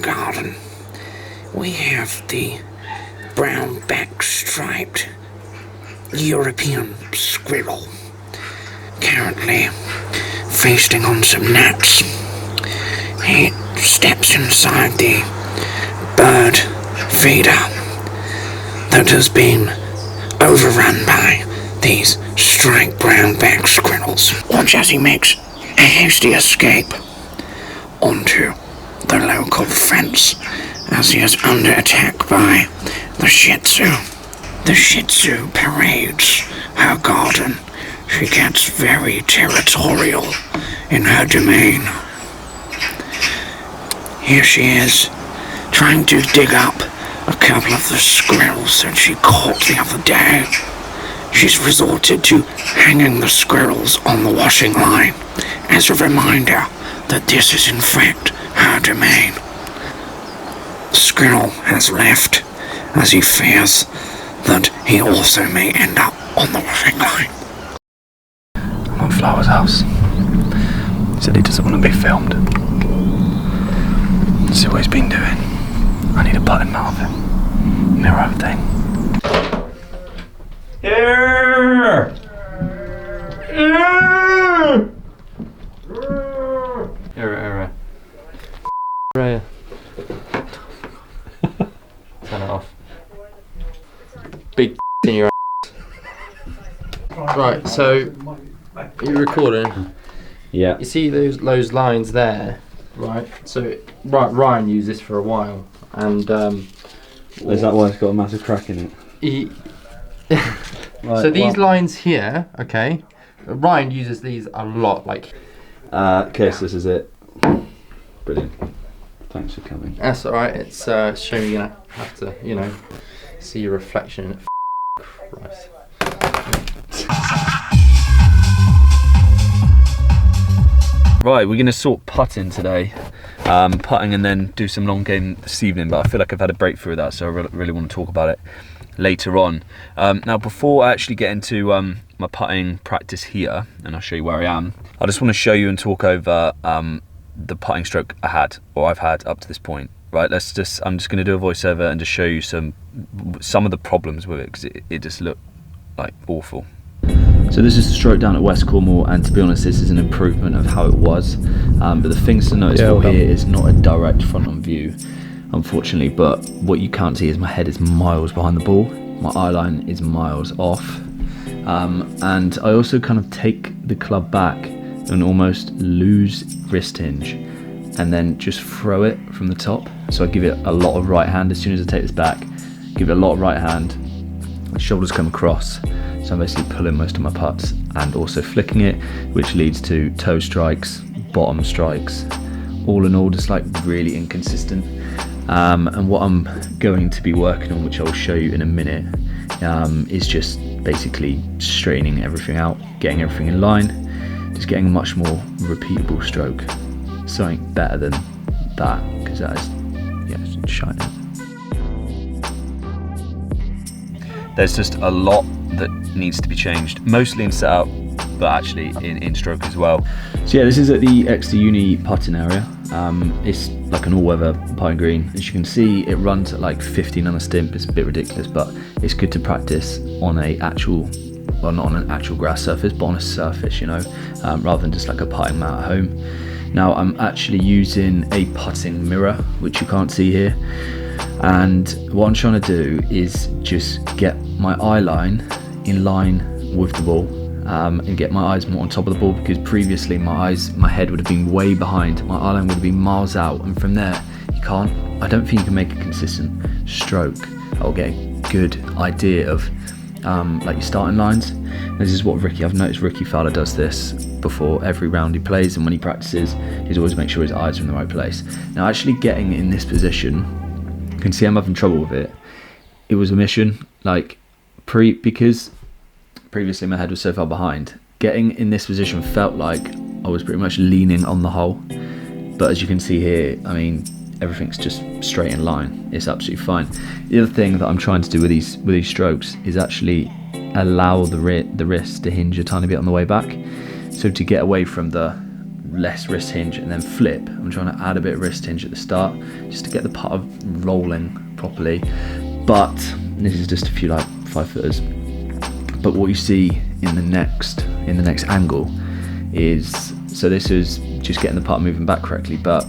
garden, we have the brown back-striped European squirrel, currently feasting on some nuts. He steps inside the bird feeder that has been overrun by these striped brown back squirrels. Watch as he makes a hasty escape onto the local fence as he is under attack by the Shih Tzu. The Shih Tzu parades her garden. She gets very territorial in her domain. Here she is, trying to dig up a couple of the squirrels that she caught the other day. She's resorted to hanging the squirrels on the washing line as a reminder that this is in fact her domain. The squirrel has left as he fears that he also may end up on the washing line. I'm at Flower's house. He said he doesn't want to be filmed. See what he's been doing. I need to put him out of him. Mirror thing. Here! Here. Raya. Turn it off. Big in your ass. Right, so are you recording? Yeah. You see those lines there, right? So Ryan used this for a while, and Is that why it's got a massive crack in it? he. Right, So these lines here, okay. Ryan uses these a lot, like. Okay, so this is it. Brilliant. Thanks for coming. That's alright. It's showing you're gonna have to, see your reflection in it. Christ. Right, we're going to sort putting today. Putting and then do some long game this evening, but I feel like I've had a breakthrough with that, so I really want to talk about it later on. Now, before I actually get into my putting practice here, and I'll show you where I am, I just want to show you and talk over the putting stroke I've had up to this point. Right, I'm just going to do a voiceover and just show you some of the problems with it, because it just looked like awful. So this is the stroke down at West Cornwall, and to be honest, this is an improvement of how it was. But the things to notice here is not a direct front-on view, unfortunately, but what you can't see is my head is miles behind the ball, my eye line is miles off, and I also kind of take the club back and almost lose wrist hinge, and then just throw it from the top. So I give it a lot of right hand as soon as I take this back, give it a lot of right hand, shoulders come across. So I'm basically pulling most of my putts and also flicking it, which leads to toe strikes, bottom strikes, all in all just like really inconsistent. And what I'm going to be working on, which I'll show you in a minute, is just basically straightening everything out, getting everything in line, just getting a much more repeatable stroke. Something better than that, because that is, it's shiny. There's just a lot that needs to be changed, mostly in setup, but actually in stroke as well. So yeah, this is at the Exeter Uni putting area. It's like an all-weather putting green. As you can see, it runs at like 15 on a stimp. It's a bit ridiculous, but it's good to practice on not on an actual grass surface, but on a surface, rather than just like a putting mat at home. Now I'm actually using a putting mirror, which you can't see here. And what I'm trying to do is just get my eye line in line with the ball, and get my eyes more on top of the ball, because previously my head would have been way behind, my eye line would have been miles out, and from there I don't think you can make a consistent stroke or get a good idea of like your starting lines. And this is what I've noticed Ricky Fowler does this before every round he plays, and when he practices he's always make sure his eyes are in the right place. Now actually getting in this position, you can see I'm having trouble with it. It was a mission, because previously my head was so far behind. Getting in this position felt like I was pretty much leaning on the hole. But as you can see here, I mean, everything's just straight in line. It's absolutely fine. The other thing that I'm trying to do with these strokes is actually allow the wrist to hinge a tiny bit on the way back. So to get away from the less wrist hinge and then flip. I'm trying to add a bit of wrist hinge at the start just to get the putter rolling properly. But this is just a few like 5-footers. But what you see in the next angle is, so this is just getting the putter moving back correctly, but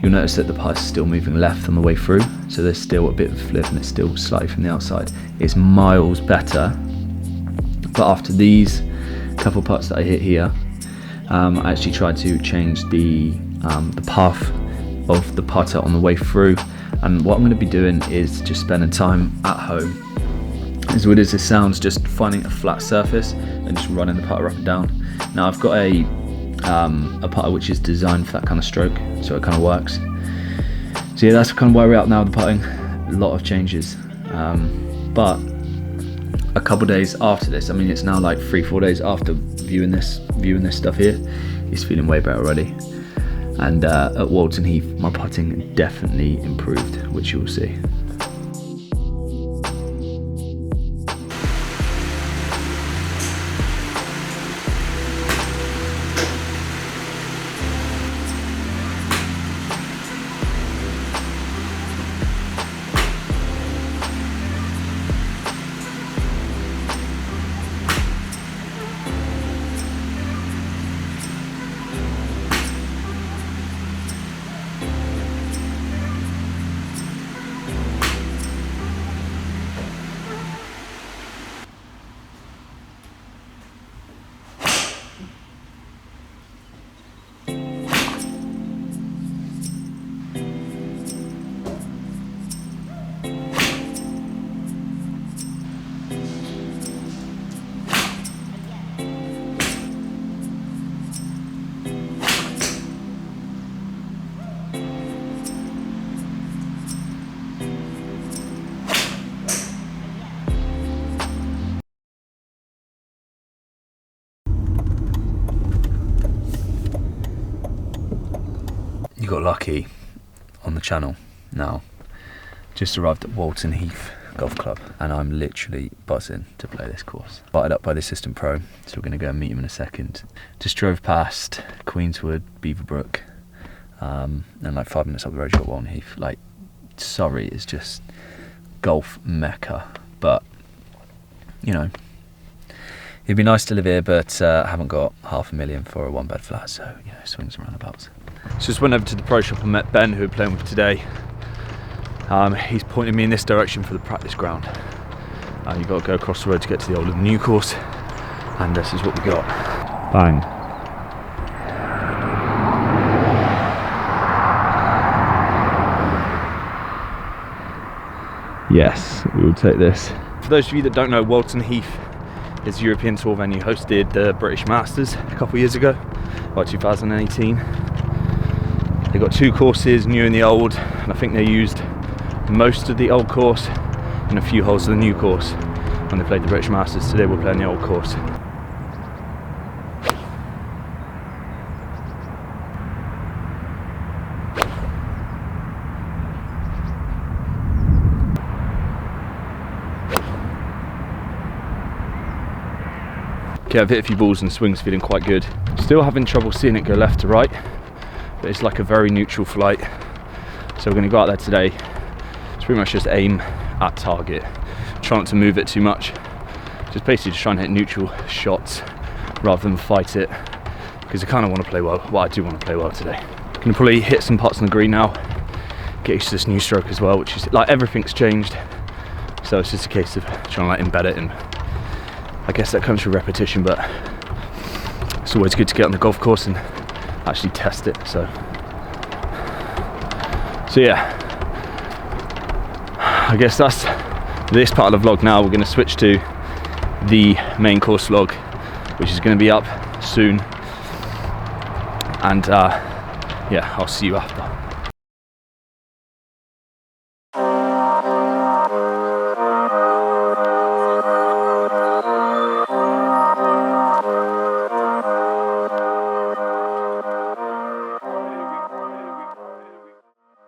you'll notice that the putter's still moving left on the way through, so there's still a bit of a flip and it's still slightly from the outside. It's miles better. But after these couple putts that I hit here, I actually tried to change the path of the putter on the way through, and what I'm going to be doing is just spending time at home, as weird as this sounds, just finding a flat surface and just running the putter up and down. Now I've got a putter which is designed for that kind of stroke, so it kind of works. So yeah, that's kind of where we're at now with the putting. A lot of changes, but a couple days after this, I mean it's now like 3-4 days after viewing this stuff here, it's feeling way better already. And at Walton Heath, my putting definitely improved, which you'll see. You got lucky on the channel now. Just arrived at Walton Heath Golf Club and I'm literally buzzing to play this course. Invited up by the assistant pro, so we're going to go and meet him in a second. Just drove past Queenswood, Beaverbrook, and like 5 minutes up the road you got Walton Heath. Like, Surrey is just golf mecca, but you know, it'd be nice to live here, but I haven't got $500,000 for a 1-bed flat, so you know, swings and roundabouts. So just went over to the pro shop and met Ben, who we're playing with today. He's pointing me in this direction for the practice ground. You've got to go across the road to get to the older new course, and this is what we got. Bang. Yes, we will take this. For those of you that don't know, Walton Heath is a European Tour venue, hosted the British Masters a couple of years ago, about 2018. They've got 2 courses, new and the old, and I think they used most of the old course and a few holes of the new course when they played the British Masters. Today we're playing the old course. Okay, I've hit a few balls and the swing's feeling quite good. Still having trouble seeing it go left to right, but it's like a very neutral flight. So we're going to go out there today. It's pretty much just aim at target. Try not to move it too much. Just basically just trying to hit neutral shots rather than fight it, because I kind of want to play well. Well, I do want to play well today. Going to probably hit some putts on the green now. Get used to this new stroke as well, which is like everything's changed. So it's just a case of trying to like embed it, and I guess that comes through repetition, but it's always good to get on the golf course and actually test it. So yeah, I guess that's this part of the vlog. Now we're going to switch to the main course vlog, which is going to be up soon, and yeah, I'll see you after.